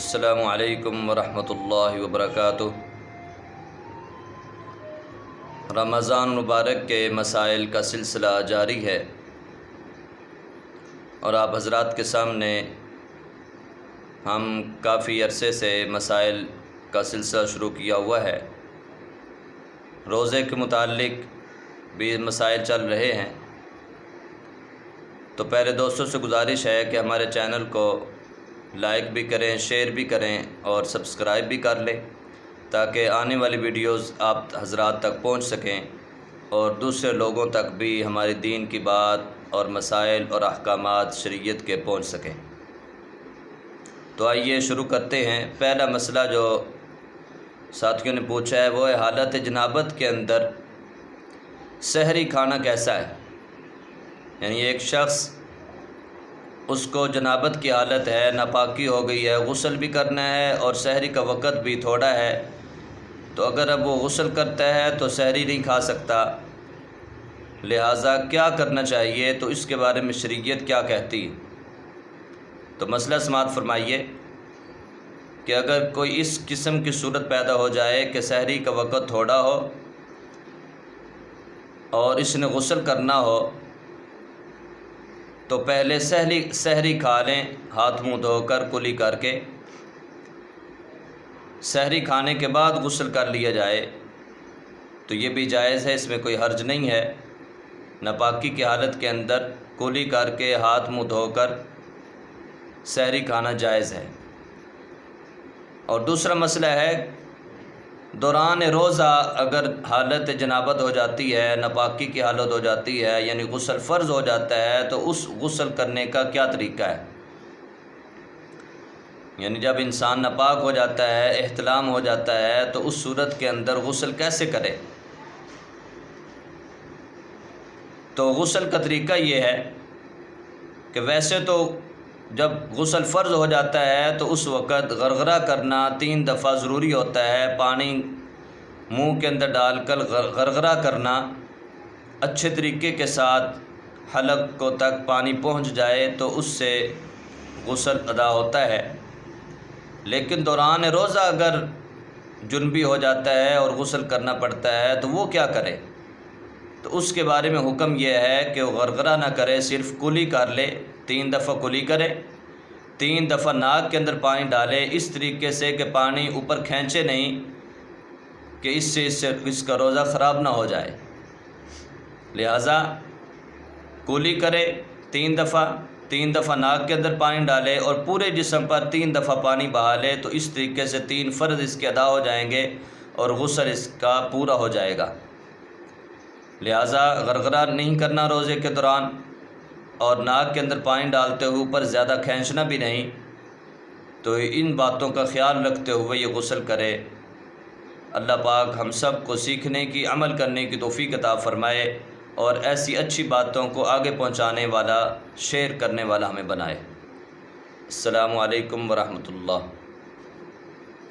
السلام علیکم ورحمۃ اللہ وبرکاتہ۔ رمضان مبارک کے مسائل کا سلسلہ جاری ہے اور آپ حضرات کے سامنے ہم کافی عرصے سے مسائل کا سلسلہ شروع کیا ہوا ہے۔ روزے کے متعلق بھی مسائل چل رہے ہیں، تو پہلے دوستوں سے گزارش ہے کہ ہمارے چینل کو لائک بھی کریں، شیئر بھی کریں اور سبسکرائب بھی کر لیں تاکہ آنے والی ویڈیوز آپ حضرات تک پہنچ سکیں اور دوسرے لوگوں تک بھی ہمارے دین کی بات اور مسائل اور احکامات شریعت کے پہنچ سکیں۔ تو آئیے شروع کرتے ہیں۔ پہلا مسئلہ جو ساتھیوں نے پوچھا ہے وہ ہے حالت جنابت کے اندر سحری کھانا کیسا ہے؟ یعنی ایک شخص اس کو جنابت کی حالت ہے، ناپاکی ہو گئی ہے، غسل بھی کرنا ہے اور سحری کا وقت بھی تھوڑا ہے، تو اگر اب وہ غسل کرتا ہے تو سحری نہیں کھا سکتا، لہٰذا کیا کرنا چاہیے؟ تو اس کے بارے میں شریعت کیا کہتی؟ تو مسئلہ سماعت فرمائیے کہ اگر کوئی اس قسم کی صورت پیدا ہو جائے کہ سحری کا وقت تھوڑا ہو اور اس نے غسل کرنا ہو تو پہلے سحری کھا لیں، ہاتھ منہ دھو کر کلی کر کے، سحری کھانے کے بعد غسل کر لیا جائے تو یہ بھی جائز ہے، اس میں کوئی حرج نہیں ہے۔ ناپاکی کی حالت کے اندر کلی کر کے ہاتھ منہ دھو کر سحری کھانا جائز ہے۔ اور دوسرا مسئلہ ہے دوران روزہ اگر حالت جنابت ہو جاتی ہے، ناپاکی کی حالت ہو جاتی ہے، یعنی غسل فرض ہو جاتا ہے، تو اس غسل کرنے کا کیا طریقہ ہے؟ یعنی جب انسان ناپاک ہو جاتا ہے، احتلام ہو جاتا ہے، تو اس صورت کے اندر غسل کیسے کرے؟ تو غسل کا طریقہ یہ ہے کہ ویسے تو جب غسل فرض ہو جاتا ہے تو اس وقت غرغرہ کرنا 3 دفعہ ضروری ہوتا ہے، پانی منہ کے اندر ڈال کر غرغرہ کرنا، اچھے طریقے کے ساتھ حلق کو تک پانی پہنچ جائے تو اس سے غسل ادا ہوتا ہے۔ لیکن دوران روزہ اگر جنبی ہو جاتا ہے اور غسل کرنا پڑتا ہے تو وہ کیا کرے؟ تو اس کے بارے میں حکم یہ ہے کہ وہ غرغرہ نہ کرے، صرف کلی کر لے، 3 دفعہ کلی کرے، 3 دفعہ ناک کے اندر پانی ڈالے، اس طریقے سے کہ پانی اوپر کھینچے نہیں کہ اس کا روزہ خراب نہ ہو جائے، لہٰذا کلی کرے 3 دفعہ ناک کے اندر پانی ڈالے اور پورے جسم پر 3 دفعہ پانی بہا لے، تو اس طریقے سے 3 فرض اس کے ادا ہو جائیں گے اور غسل اس کا پورا ہو جائے گا۔ لہٰذا غرغرہ نہیں کرنا روزے کے دوران، اور ناک کے اندر پانی ڈالتے ہوئے اوپر زیادہ کھینچنا بھی نہیں، تو ان باتوں کا خیال رکھتے ہوئے یہ غسل کرے۔ اللہ پاک ہم سب کو سیکھنے کی، عمل کرنے کی توفیق عطا فرمائے اور ایسی اچھی باتوں کو آگے پہنچانے والا، شیئر کرنے والا ہمیں بنائے۔ السلام علیکم ورحمۃ اللہ۔